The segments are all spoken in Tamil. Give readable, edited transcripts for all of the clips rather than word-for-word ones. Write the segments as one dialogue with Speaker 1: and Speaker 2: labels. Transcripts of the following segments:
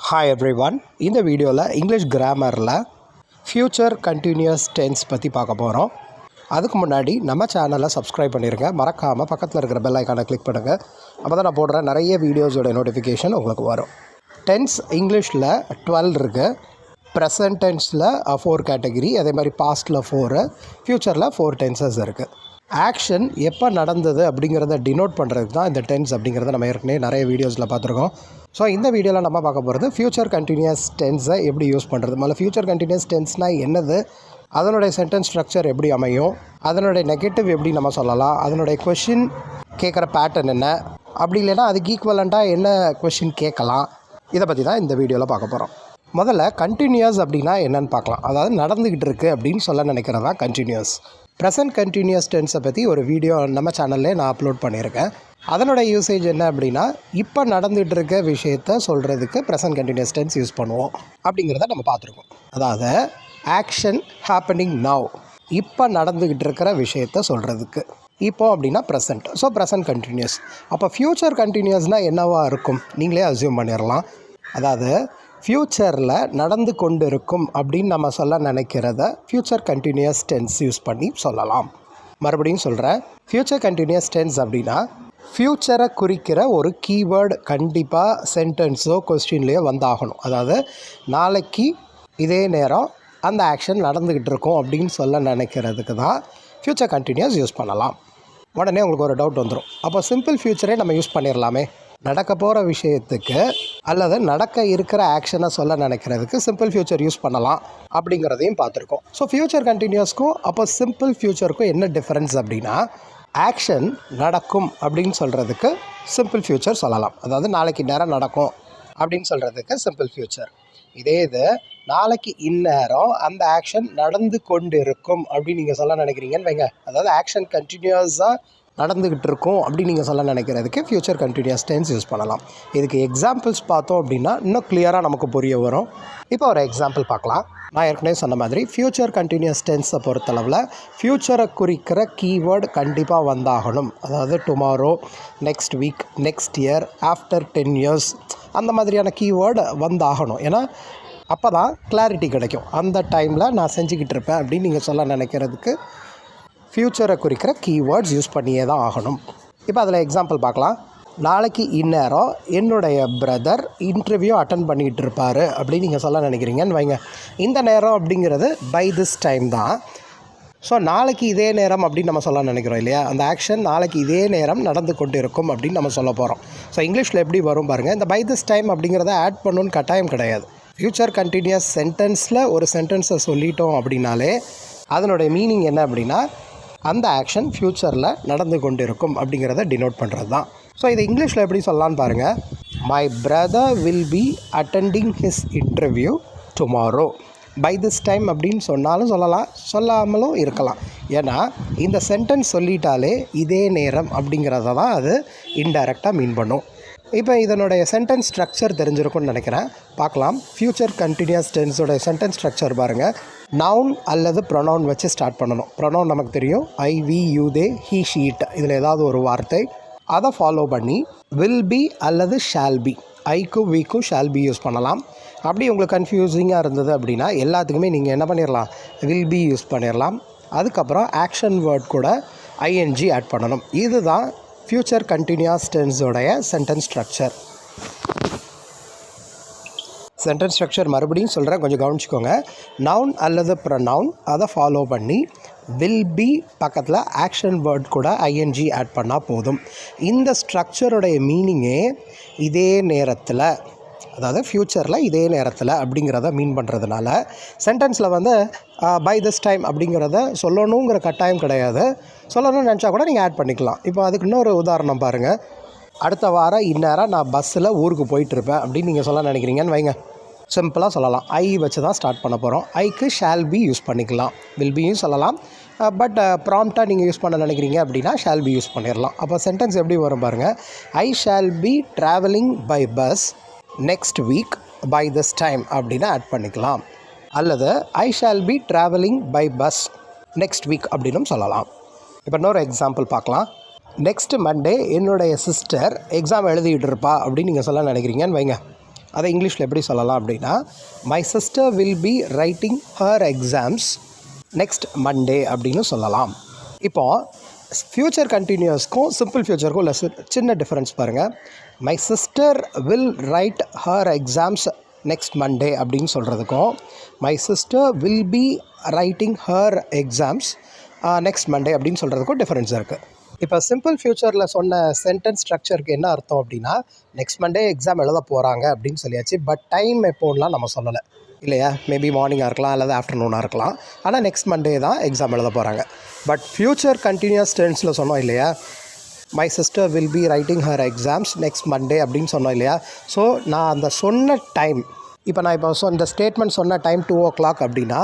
Speaker 1: Hi everyone. இந்த வீடியோவில் இங்கிலீஷ் கிராமரில் ஃப்யூச்சர் கண்டினியூஸ் டென்ஸ் பற்றி பார்க்க போகிறோம். அதுக்கு முன்னாடி நம்ம சேனலை சப்ஸ்கிரைப் பண்ணிடுங்க. மறக்காமல் பக்கத்தில் இருக்கிற பெல் ஐக்கானை கிளிக் பண்ணுங்கள். அப்போ தான் நான் போடுற நிறைய வீடியோஸோட நோட்டிஃபிகேஷன் உங்களுக்கு வரும். டென்ஸ் இங்கிலீஷில் 12 இருக்குது. ப்ரெசன்ட் டென்ஸில் 4 கேட்டகிரி, அதே மாதிரி பாஸ்ட்டில் 4, ஃப்யூச்சரில் 4 டென்சஸ் இருக்குது. ஆக்ஷன் எப்போ நடந்தது அப்படிங்கிறத டினோட் பண்ணுறதுக்கு தான் இந்த டென்ஸ் அப்படிங்கிறத நம்ம ஏற்கனவே நிறைய வீடியோஸில் பார்த்துருக்கோம். ஸோ இந்த வீடியோவில் நம்ம பார்க்க போகிறது ஃப்யூச்சர் கண்டினியூஸ் டென்ஸை எப்படி யூஸ் பண்ணுறது. முதல்ல ஃப்யூச்சர் கண்டினியூஸ் டென்ஸ்னால் என்னது, அதனுடைய சென்டென்ஸ் ஸ்ட்ரக்சர் எப்படி அமையும், அதனுடைய நெகட்டிவ் எப்படி நம்ம சொல்லலாம், அதனுடைய கொஷின் கேட்குற பேட்டர்ன் என்ன, அப்படி இல்லைன்னா அதுக்கு ஈக்குவலண்ட்டாக என்ன கொஷின் கேட்கலாம், இதை பற்றி தான் இந்த வீடியோவில் பார்க்க போகிறோம். முதல்ல கண்டினியூஸ் அப்படின்னா என்னென்னு பார்க்கலாம். அதாவது நடந்துக்கிட்டு இருக்குது அப்படின்னு சொல்ல நினைக்கிறது தான் கண்டினியூஸ். ப்ரெசன்ட் கண்டினியூஸ் டென்ஸை பற்றி ஒரு வீடியோ நம்ம சேனல்லே நான் அப்லோட் பண்ணியிருக்கேன். அதனோட யூசேஜ் என்ன அப்படின்னா, இப்போ நடந்துகிட்டு இருக்க விஷயத்த சொல்கிறதுக்கு ப்ரெசன்ட் கண்டினியூஸ் டென்ஸ் யூஸ் பண்ணுவோம் அப்படிங்கிறத நம்ம பார்த்துருக்கோம். அதாவது ஆக்ஷன் ஹேப்பனிங் நவ், இப்போ நடந்துக்கிட்டு இருக்கிற விஷயத்த சொல்கிறதுக்கு. இப்போ அப்படின்னா ப்ரெசன்ட், ஸோ ப்ரெசன்ட் கண்டினியூஸ். அப்போ ஃப்யூச்சர் கண்டினியூஸ்னால் என்னவாக இருக்கும் நீங்களே அஸ்யூம் பண்ணிடலாம். அதாவது ஃப்யூச்சரில் நடந்து கொண்டு இருக்கும் அப்படின்னு நம்ம சொல்ல நினைக்கிறத ஃப்யூச்சர் கண்டினியூஸ் டென்ஸ் யூஸ் பண்ணி சொல்லலாம். மறுபடியும் சொல்கிறேன், ஃப்யூச்சர் கண்டினியூஸ் டென்ஸ் அப்படின்னா ஃப்யூச்சரை குறிக்கிற ஒரு கீவேர்டு கண்டிப்பாக சென்டென்ஸோ கொஸ்டின்லேயோ வந்தாகணும். அதாவது நாளைக்கு இதே நேரம் அந்த ஆக்ஷன் நடந்துக்கிட்டு இருக்கும் அப்படின்னு சொல்ல நினைக்கிறதுக்கு தான் ஃப்யூச்சர் கண்டினியூஸ் யூஸ் பண்ணலாம். உடனே உங்களுக்கு ஒரு டவுட் வந்துடும், அப்போ சிம்பிள் ஃப்யூச்சரே நம்ம யூஸ் பண்ணிடலாமே. நடக்க போகிற விஷயத்துக்கு அல்லது நடக்க இருக்கிற ஆக்ஷனை சொல்ல நினைக்கிறதுக்கு சிம்பிள் ஃப்யூச்சர் யூஸ் பண்ணலாம் அப்படிங்கிறதையும் பார்த்துருக்கோம். ஸோ ஃப்யூச்சர் கண்டினியூஸ்க்கும் அப்போ சிம்பிள் ஃப்யூச்சருக்கும் என்ன டிஃப்ரென்ஸ் அப்படின்னா, ஆக்ஷன் நடக்கும் அப்படின்னு சொல்கிறதுக்கு சிம்பிள் ஃப்யூச்சர் சொல்லலாம். அதாவது நாளைக்கு நேரம் நடக்கும் அப்படின்னு சொல்கிறதுக்கு சிம்பிள் ஃப்யூச்சர். இதே இது நாளைக்கு இந்நேரம் அந்த ஆக்ஷன் நடந்து கொண்டு இருக்கும் அப்படின்னு நீங்கள் சொல்ல நினைக்கிறீங்கன்னு வைங்க. அதாவது ஆக்ஷன் கண்டினியூஸாக நடந்துக்கிட்டு இருக்கும் அப்படின்னு நீங்கள் சொல்ல நினைக்கிறதுக்கு ஃப்யூச்சர் கண்டினியூஸ் டென்ஸ் யூஸ் பண்ணலாம். இதுக்கு எக்ஸாம்பிள்ஸ் பார்த்தோம் அப்படின்னா இன்னும் கிளியராக நமக்கு புரிய வரும். இப்போ ஒரு எக்ஸாம்பிள் பார்க்கலாம். நான் ஏற்கனவே சொன்ன மாதிரி ஃப்யூச்சர் கண்டினியூஸ் டென்ஸை பொறுத்தளவில் ஃப்யூச்சரை குறிக்கிற கீவேர்டு கண்டிப்பாக வந்தாகணும். அதாவது tomorrow, next week, next year, after 10 years, அந்த மாதிரியான கீவேர்டு வந்தாகணும். ஏன்னா அப்போ தான் கிளாரிட்டி கிடைக்கும். அந்த டைமில் நான் செஞ்சுக்கிட்டு இருப்பேன் அப்படின்னு நீங்கள் சொல்ல நினைக்கிறதுக்கு ஃப்யூச்சரை குறிக்கிற கீவேர்ட்ஸ் யூஸ் பண்ணியே தான் ஆகணும். இப்போ அதில் எக்ஸாம்பிள் பார்க்கலாம். நாளைக்கு இந்நேரம் என்னுடைய பிரதர் இன்டர்வியூ அட்டன் பண்ணிக்கிட்டு இருப்பார் அப்படின்னு நீங்கள் சொல்ல நினைக்கிறீங்கன்னு வைங்க. இந்த நேரம் அப்படிங்கிறது பை திஸ் டைம் தான். ஸோ நாளைக்கு இதே நேரம் அப்படின்னு நம்ம சொல்ல நினைக்கிறோம் இல்லையா, அந்த ஆக்ஷன் நாளைக்கு இதே நேரம் நடந்து கொண்டு இருக்கும் அப்படின்னு நம்ம சொல்ல போகிறோம். ஸோ இங்கிலீஷில் எப்படி வரும் பாருங்கள். இந்த பை திஸ் டைம் அப்படிங்கிறத ஆட் பண்ணணுன்னு கட்டாயம் கிடையாது. ஃப்யூச்சர் கண்டினியூஸ் சென்டென்ஸில் ஒரு சென்டென்ஸை சொல்லிட்டோம் அப்படின்னாலே அதனுடைய மீனிங் என்ன அப்படின்னா, அந்த ஆக்ஷன் ஃப்யூச்சரில் நடந்து கொண்டு இருக்கும் அப்படிங்கிறத டினோட் பண்ணுறது தான். ஸோ இதை இங்கிலீஷில் எப்படி சொல்லலான்னு பாருங்கள். My brother will be attending his interview tomorrow. By this time அப்படின்னு சொன்னாலும் சொல்லலாம், சொல்லாமலும் இருக்கலாம். ஏன்னா இந்த சென்டென்ஸ் சொல்லிட்டாலே இதே நேரம் அப்படிங்கிறத தான் அது இன்டைரக்டாக மீன் பண்ணும். இப்போ இதனுடைய சென்டென்ஸ் ஸ்ட்ரக்சர் தெரிஞ்சிருக்கும்னு நினைக்கிறேன். பார்க்கலாம். ஃப்யூச்சர் கண்டினியூஸ் டென்ஸோட சென்டென்ஸ் ஸ்ட்ரக்சர் பாருங்கள். நவுன் அல்லது ப்ரொனவுன் வச்சு ஸ்டார்ட் பண்ணணும். ப்ரொனவுன் நமக்கு தெரியும், I, we, you, they, he, she, it, இதில் ஏதாவது ஒரு வார்த்தை அதை ஃபாலோ பண்ணி வில் பி அல்லது ஷால் பி, ஐக்கும் விக்கும் ஷால் பி யூஸ் பண்ணலாம். அப்படி உங்களுக்கு கன்ஃபியூசிங்காக இருந்தது அப்படின்னா எல்லாத்துக்குமே நீங்கள் என்ன பண்ணிடலாம், வில் பி யூஸ் பண்ணிடலாம். அதுக்கப்புறம் ஆக்ஷன் வேர்ட் கூட ஐஎன்ஜி ஆட் பண்ணணும். இதுதான் ஃப்யூச்சர் கண்டினியூஸ் டென்ஸோடைய சென்டென்ஸ் ஸ்ட்ரக்சர். சென்டென்ஸ் ஸ்ட்ரக்சர் மறுபடியும் சொல்கிறேன், கொஞ்சம் கவனிச்சிக்கோங்க. நவுன் அல்லது ப்ரொனவுன் அதை ஃபாலோ பண்ணி வில் பி பக்கத்தில் ஆக்ஷன் வேர்ட் கூட ஐஎன்ஜி ஆட் பண்ணால் போதும். இந்த ஸ்ட்ரக்சருடைய மீனிங்கே இதே நேரத்தில், அதாவது ஃப்யூச்சரில் இதே நேரத்தில் அப்படிங்கிறத மீன் பண்ணுறதுனால சென்டென்ஸில் வந்து பை திஸ் டைம் அப்படிங்கிறத சொல்லணுங்கிற கட்டாயம் கிடையாது. சொல்லணும்னு நினச்சா கூட நீங்கள் ஆட் பண்ணிக்கலாம். இப்போ அதுக்கு இன்னொரு உதாரணம் பாருங்கள். அடுத்த வாரம் இந்நேரம் நான் பஸ்ஸில் ஊருக்கு போயிட்டுருப்பேன் அப்படின்னு நீங்கள் சொல்ல நினைக்கிறீங்கன்னு வைங்க. சிம்பிளாக சொல்லலாம். ஐ வச்சு தான் ஸ்டார்ட் பண்ண போகிறோம். ஐக்கு ஷால் பி யூஸ் பண்ணிக்கலாம், வில் பியும் சொல்லலாம். பட் ப்ராம்ப்டாக நீங்கள் யூஸ் பண்ண நினைக்கிறீங்க அப்படின்னா ஷால் பி யூஸ் பண்ணிடலாம். அப்போ சென்டென்ஸ் எப்படி வரும் பாருங்கள். I shall be travelling by bus next week by this time அப்படின்னு ஆட் பண்ணிக்கலாம். அல்லது I shall be travelling by bus next week அப்படின்னு சொல்லலாம். இப்போ இன்னொரு எக்ஸாம்பிள் பார்க்கலாம். நெக்ஸ்ட் மண்டே என்னுடைய சிஸ்டர் எக்ஸாம் எழுதிக்கிட்டு இருப்பா அப்படின்னு நீங்கள் சொல்ல நினைக்கிறீங்கன்னு வைங்க. அதை இங்கிலீஷில் எப்படி சொல்லலாம் அப்படின்னா, my sister will be writing her exams next Monday அப்படின்னு சொல்லலாம். இப்போது ஃப்யூச்சர் கண்டினியூஸ்க்கும் சிம்பிள் ஃப்யூச்சருக்கும் இல்லை சின்ன டிஃப்ரென்ஸ் பாருங்கள். My sister will write her exams next Monday அப்படின்னு சொல்கிறதுக்கும் my sister will be writing her exams next Monday அப்படின்னு சொல்கிறதுக்கும் டிஃப்ரென்ஸ் இருக்குது. இப்போ சிம்பிள் ஃப்யூச்சரில் சொன்ன சென்டென்ஸ் ஸ்ட்ரக்சருக்கு என்ன அர்த்தம் அப்படின்னா, நெக்ஸ்ட் மண்டே எக்ஸாம் எழுத போகிறாங்க அப்படின்னு சொல்லியாச்சு. பட் டைம் எப்போலாம் நம்ம சொல்லலை இல்லையா. மேபி மார்னிங்காக இருக்கலாம் அல்லது ஆஃப்டர்நூனாக இருக்கலாம். ஆனால் நெக்ஸ்ட் மண்டே தான் எக்ஸாம் எழுத போகிறாங்க. பட் ஃப்யூச்சர் கண்டினியூஸ் டென்ஸில் சொன்னோம் இல்லையா, my sister will be writing her exams next Monday அப்படின்னு சொன்னோம் இல்லையா. ஸோ நான் அந்த சொன்ன டைம், இப்போ நான் இந்த ஸ்டேட்மெண்ட் சொன்ன டைம் 2 o'clock அப்படின்னா,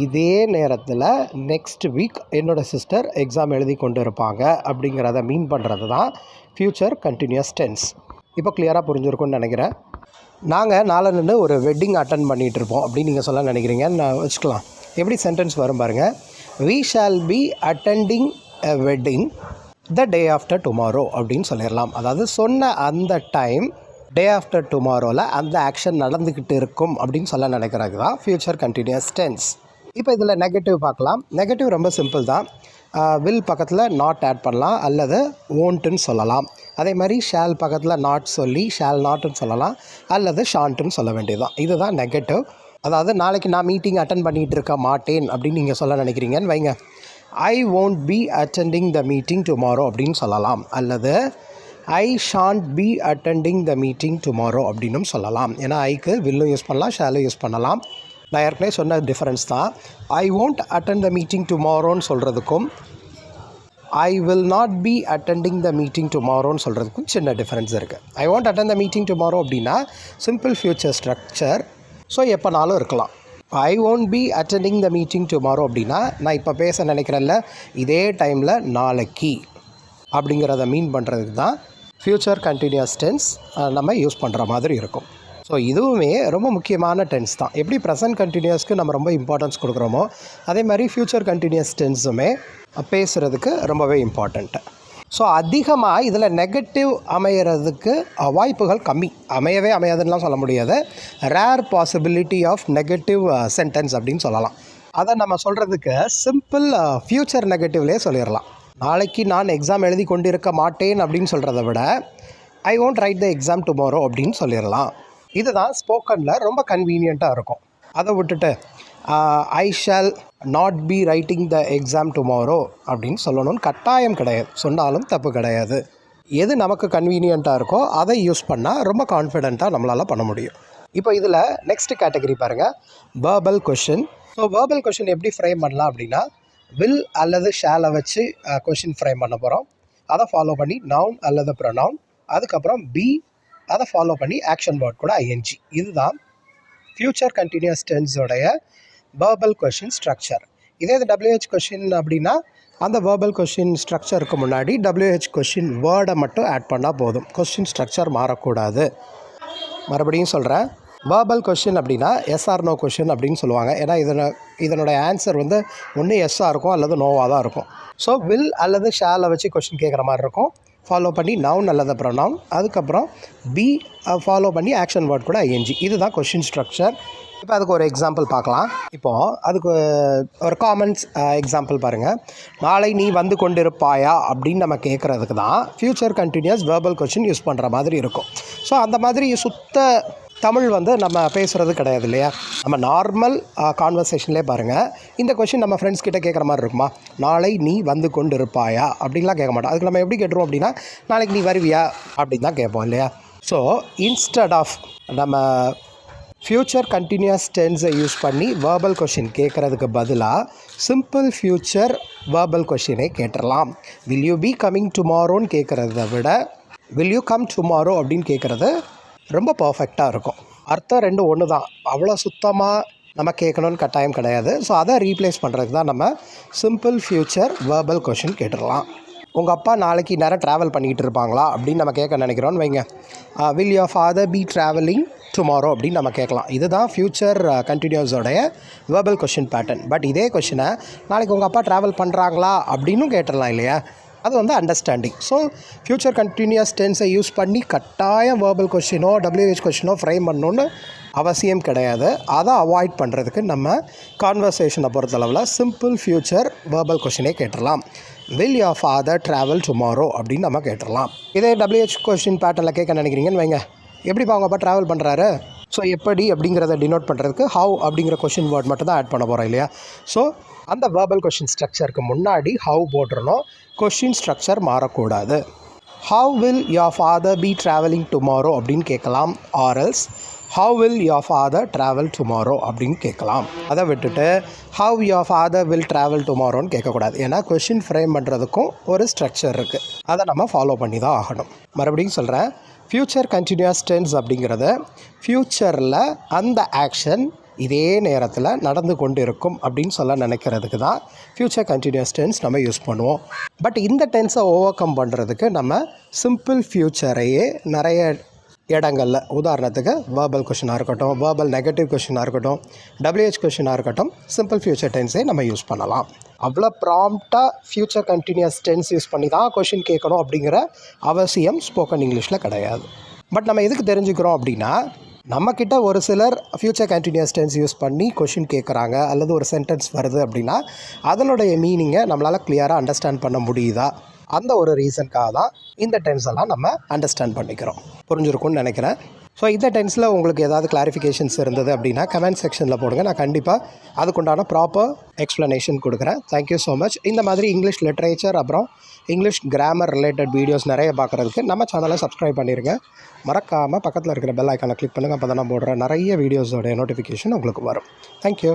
Speaker 1: இதே நேரத்தில் நெக்ஸ்ட் வீக் என்னோடய சிஸ்டர் எக்ஸாம் எழுதி கொண்டு இருப்பாங்க அப்படிங்கிறத மீன் பண்ணுறது தான் ஃப்யூச்சர் கண்டினியூஸ் டென்ஸ். இப்போ கிளியராக புரிஞ்சிருக்கும்னு நினைக்கிறேன். நாங்கள் நாளை ஒரு வெட்டிங் அட்டன் பண்ணிகிட்டு இருப்போம் அப்படின்னு நீங்கள் சொல்ல நினைக்கிறீங்கன்னு நான் வச்சுக்கலாம். எப்படி சென்டென்ஸ் வரும் பாருங்கள். we shall be attending a wedding the day after tomorrow அப்படின்னு சொல்லிடலாம். அதாவது சொன்ன அந்த டைம் டே ஆஃப்டர் டுமாரோவில் அந்த ஆக்ஷன் நடந்துக்கிட்டு இருக்கும் அப்படின்னு சொல்ல நினைக்கிறது தான் ஃப்யூச்சர் கண்டினியூஸ் டென்ஸ். இப்போ இதில் நெகட்டிவ் பார்க்கலாம். நெகட்டிவ் ரொம்ப சிம்பிள் தான். வில் பக்கத்தில் நாட் ஆட் பண்ணலாம் அல்லது ஓன்ட்டுன்னு சொல்லலாம். அதே மாதிரி ஷால் பக்கத்தில் நாட் சொல்லி ஷால் நாட்டுன்னு சொல்லலாம் அல்லது ஷான்ட்டுன்னு சொல்ல வேண்டியதுதான். இதுதான் நெகட்டிவ். அதாவது நாளைக்கு நான் மீட்டிங் அட்டன் பண்ணிகிட்டு இருக்க மாட்டேன் அப்படின்னு நீங்கள் சொல்ல நினைக்கிறீங்கன்னு வைங்க. ஐ won't be attending the meeting tomorrow அப்படின்னு சொல்லலாம். அல்லது ஐ shan't be attending the meeting tomorrow அப்படின்னும் சொல்லலாம். ஏன்னா ஐக்கு வில்லும் யூஸ் பண்ணலாம், ஷாலும் யூஸ் பண்ணலாம். நான் ஏற்கனவே சொன்ன டிஃப்ரென்ஸ் தான். ஐ won't attend the meeting tomorrowன்னு சொல்கிறதுக்கும் I will not be attending the meeting tomorrowன்னு சொல்கிறதுக்கும் சின்ன டிஃப்ரென்ஸ் இருக்குது. ஐ won't attend the meeting tomorrow அப்படின்னா சிம்பிள் ஃப்யூச்சர் ஸ்ட்ரக்சர். ஸோ எப்போனாலும் இருக்கலாம். ஐ won't be attending the meeting tomorrow அப்படின்னா நான் இப்போ பேச நினைக்கிறேன்ல இதே டைமில் நாளைக்கு அப்படிங்கிறத மீன் பண்ணுறதுக்கு தான் ஃப்யூச்சர் கண்டினியூஸ் டென்ஸ் நம்ம யூஸ் பண்ணுற மாதிரி இருக்கும். ஸோ இதுவுமே ரொம்ப முக்கியமான டென்ஸ் தான். எப்படி ப்ரெசன்ட் கண்டினியூஸ்க்கு நம்ம ரொம்ப இம்பார்ட்டன்ஸ் கொடுக்குறோமோ அதே மாதிரி ஃப்யூச்சர் கண்டினியூஸ் டென்ஸுமே பேசுகிறதுக்கு ரொம்பவே இம்பார்ட்டண்ட்டு. ஸோ அதிகமாக இதில் நெகட்டிவ் அமையிறதுக்கு வாய்ப்புகள் கம்மி. அமையவே அமையாதுன்னெலாம் சொல்ல முடியாது. Rare possibility of negative sentence அப்படின்னு சொல்லலாம். அதை நம்ம சொல்கிறதுக்கு சிம்பிள் ஃப்யூச்சர் நெகட்டிவ்லேயே சொல்லிடலாம். நாளைக்கு நான் எக்ஸாம் எழுதி கொண்டு இருக்க மாட்டேன் அப்படின்னு சொல்கிறத விட ஐ won't right the exam tomorrow அப்படின்னு சொல்லிடலாம். இதுதான் ஸ்போக்கனில் ரொம்ப கன்வீனியண்ட்டாக இருக்கும். அதை விட்டுட்டு I shall not be writing the exam tomorrow அப்படின்னு சொல்லணும்னு கட்டாயம் கிடையாது. சொன்னாலும் தப்பு கிடையாது. எது நமக்கு கன்வீனியண்ட்டாக இருக்கோ அதை யூஸ் பண்ணால் ரொம்ப கான்ஃபிடெண்ட்டாக நம்மளால் பண்ண முடியும். இப்போ இதில் நெக்ஸ்ட் கேட்டகரி பாருங்கள், verbal question. So verbal question எப்படி ஃப்ரேம் பண்ணலாம் அப்படின்னா, வில் அல்லது ஷாலை வச்சு கொஷின் ஃப்ரேம் பண்ண போகிறோம். அதை ஃபாலோ பண்ணி நவுன் அல்லது ப்ரொனவுன், அதுக்கப்புறம் பி, அதை ஃபாலோ பண்ணி ஆக்ஷன் வேர்ட் கூட ஐஎன்ஜி. இதுதான் ஃப்யூச்சர் கண்டினியூஸ் டென்ஸோடைய வேர்பல் கொஷின் ஸ்ட்ரக்சர். இதே இது WH கொஷின் அப்படின்னா அந்த வேர்பல் கொஷின் ஸ்ட்ரக்சருக்கு முன்னாடி WH கொஷின் வேர்டை மட்டும் ஆட் பண்ணால் போதும். கொஷின் ஸ்ட்ரக்சர் மாறக்கூடாது. மறுபடியும் சொல்கிறேன், வேர்பல் கொஷின் அப்படின்னா எஸ் ஆர் நோ கொஷின் அப்படின்னு சொல்லுவாங்க. ஏன்னா இதனுடைய ஆன்சர் ஒன்று எஸ்ஸாக இருக்கும் அல்லது நோவாக தான் இருக்கும். ஸோ வில் அல்லது ஷாலை வச்சு கொஷின் கேட்குற மாதிரி இருக்கும். ஃபாலோ பண்ணி நவுன் அல்லது ப்ரொனவுன், அதுக்கப்புறம் பி ஃபாலோ பண்ணி ஆக்ஷன் வேர்ட் கூட ஐஎன்ஜி. இதுதான் கொஷின் ஸ்ட்ரக்சர். இப்போ அதுக்கு ஒரு எக்ஸாம்பிள் பார்க்கலாம். இப்போது அதுக்கு ஒரு காமன்ஸ் எக்ஸாம்பிள் பாருங்கள். நாளை நீ வந்து கொண்டிருப்பாயா அப்படின்னு நம்ம கேட்குறதுக்கு தான் future continuous verbal question use பண்ணுற மாதிரி இருக்கும். ஸோ அந்த மாதிரி சுத்த தமிழ் நம்ம பேசுகிறது கிடையாது இல்லையா. நம்ம நார்மல் கான்வர்சேஷன்லேயே பாருங்கள், இந்த கொஷின் நம்ம ஃப்ரெண்ட்ஸ் கிட்டே கேட்குற மாதிரி இருக்குமா, நாளை நீ வந்து கொண்டு இருப்பாயா அப்படின்லாம் கேட்க மாட்டோம். அதுக்கு நம்ம எப்படி கேட்டுருவோம் அப்படின்னா, நாளைக்கு நீ வருவியா அப்படின்னு தான் கேட்போம் இல்லையா. ஸோ இன்ஸ்டட் ஆஃப் நம்ம ஃப்யூச்சர் கண்டினியூஸ் டென்ஸை யூஸ் பண்ணி வேர்பல் கொஷின் கேட்குறதுக்கு பதிலாக சிம்பிள் ஃப்யூச்சர் வேர்பல் கொஷினே கேட்டுடலாம். வில் யூ பி கம்மிங் டுமாரோன்னு கேட்குறத விட வில் யூ கம் டுமாரோ அப்படின்னு கேட்குறது ரொம்ப பர்ஃபெக்டாக இருக்கும். அர்த்தம் ரெண்டும் ஒன்று தான். அவ்வளோ சுத்தமாக நம்ம கேட்கணுன்னு கட்டாயம் கிடையாது. ஸோ அதை ரீப்ளேஸ் பண்ணுறதுக்கு தான் நம்ம சிம்பிள் ஃப்யூச்சர் வேர்பல் கொஷின் கேட்டுடலாம். உங்கள் அப்பா நாளைக்கு நேரம் ட்ராவல் பண்ணிக்கிட்டு இருப்பாங்களா அப்படின்னு நம்ம கேட்க நினைக்கிறோன்னு வைங்க. Will your father be travelling tomorrow அப்படின்னு நம்ம கேட்கலாம். இதுதான் ஃப்யூச்சர் கண்டினியூஸோடைய வேர்பல் கொஷின் பேட்டர்ன். பட் இதே கொஷினை நாளைக்கு உங்கள் அப்பா ட்ராவல் பண்ணுறாங்களா அப்படின்னும் கேட்டுடலாம் இல்லையா. அது வந்து அண்டர்ஸ்டாண்டிங். ஸோ ஃப்யூச்சர் கண்டினியூஸ் டென்ஸை யூஸ் பண்ணி கட்டாயம் வேர்பல் கொஷினோ WH கொஷினோ ஃப்ரேம் பண்ணணுன்னு அவசியம் கிடையாது. அதை அவாய்ட் பண்ணுறதுக்கு நம்ம கான்வர்சேஷனை பொறுத்தளவில் சிம்பிள் ஃப்யூச்சர் வேர்பல் கொஷினே கேட்டுடலாம். Will your father travel tomorrow அப்படின்னு நம்ம கேட்டுடலாம். இதே WH கொஷின் பேட்டர்னில் கேட்க நினைக்கிறீங்கன்னு வைங்க, எப்படிப்பா அவங்க அப்பா ட்ராவல் பண்ணுறாரு, ஸோ எப்படி அப்படிங்கிறத டினோட் பண்ணுறதுக்கு ஹவு அப்படிங்கிற கொஷின் வேர்ட் மட்டும் தான் ஆட் பண்ண போகிறோம் இல்லையா. ஸோ அந்த வேர்பல் கொஷின் ஸ்ட்ரக்சருக்கு முன்னாடி ஹவு போட்டுறணும், கொஷின் ஸ்ட்ரக்சர் மாறக்கூடாது. How will your father be travelling tomorrow அப்படின்னு கேட்கலாம். Or else how will your father travel tomorrow அப்படின்னு கேட்கலாம். அதை விட்டுட்டு how your father will travel டுமாரோன்னு கேட்கக்கூடாது. ஏன்னா கொஷின் ஃப்ரேம் பண்ணுறதுக்கும் ஒரு ஸ்ட்ரக்சர் இருக்குது, அதை நம்ம ஃபாலோ பண்ணி தான் ஆகணும். மறுபடியும் சொல்கிறேன், ஃப்யூச்சர் கண்டினியூஸ் டென்ஸ் அப்படிங்கிறது ஃப்யூச்சரில் அந்த ஆக்ஷன் இதே நேரத்தில் நடந்து கொண்டு இருக்கும் அப்படின்னு சொல்ல நினைக்கிறதுக்கு தான் ஃப்யூச்சர் கண்டினியூஸ் டென்ஸ் நம்ம யூஸ் பண்ணுவோம். பட் இந்த டென்ஸை ஓவர் கம் பண்ணுறதுக்கு நம்ம சிம்பிள் ஃப்யூச்சரையே நிறைய இடங்களில், உதாரணத்துக்கு வேர்பல் கொஷினாக இருக்கட்டும், வேர்பல் நெகட்டிவ் கொஷினாக இருக்கட்டும், WH கொஷினாக இருக்கட்டும், சிம்பிள் ஃப்யூச்சர் டென்ஸே நம்ம யூஸ் பண்ணலாம். அவ்வளோ ப்ராம்ப்டாக ஃப்யூச்சர் கண்டினியூஸ் டென்ஸ் யூஸ் பண்ணி தான் கொஷின் கேட்கணும் அப்படிங்கிற அவசியம் ஸ்போக்கன் இங்கிலீஷில் கிடையாது. பட் நம்ம எதுக்கு தெரிஞ்சுக்கிறோம் அப்படின்னா, நம்மக்கிட்ட ஒரு சிலர் ஃப்யூச்சர் கண்டினியூஸ் டென்ஸ் யூஸ் பண்ணி கொஷின் கேட்குறாங்க அல்லது ஒரு சென்டென்ஸ் வருது அப்படின்னா அதனுடைய மீனிங்கை நம்மளால் கிளியராக அண்டர்ஸ்டாண்ட் பண்ண முடியுதா, அந்த ஒரு ரீசனுக்காக தான் இந்த டென்ஸ் எல்லாம் நம்ம அண்டர்ஸ்டாண்ட் பண்ணிக்கிறோம். புரிஞ்சிருக்கும்னு நினைக்கிறேன். ஸோ இந்த டென்ஸில் உங்களுக்கு ஏதாவது கிளாரிஃபிகேஷன்ஸ் இருந்தது அப்படின்னா கமெண்ட் செக்ஷனில் போடுங்க. நான் கண்டிப்பாக அதுக்குண்டான ப்ராப்பர் எக்ஸ்ப்ளனேஷன் கொடுக்குறேன். Thank you so much. இந்த மாதிரி இங்கிலீஷ் லிட்ரேச்சர் அப்புறம் இங்கிலீஷ் கிராமர் ரிலேட்டட் வீடியோஸ் நிறைய பார்க்குறதுக்கு நம்ம சேனலை சப்ஸ்கிரைப் பண்ணிடுங்க. மறக்காமல் பக்கத்தில் இருக்கிற பெல் ஐக்கானை கிளிக் பண்ணுங்கள். அப்போ தான் நான் போடுற நிறைய வீடியோஸோடைய நோட்டிஃபிகேஷன் உங்களுக்கு வரும். தேங்க்யூ.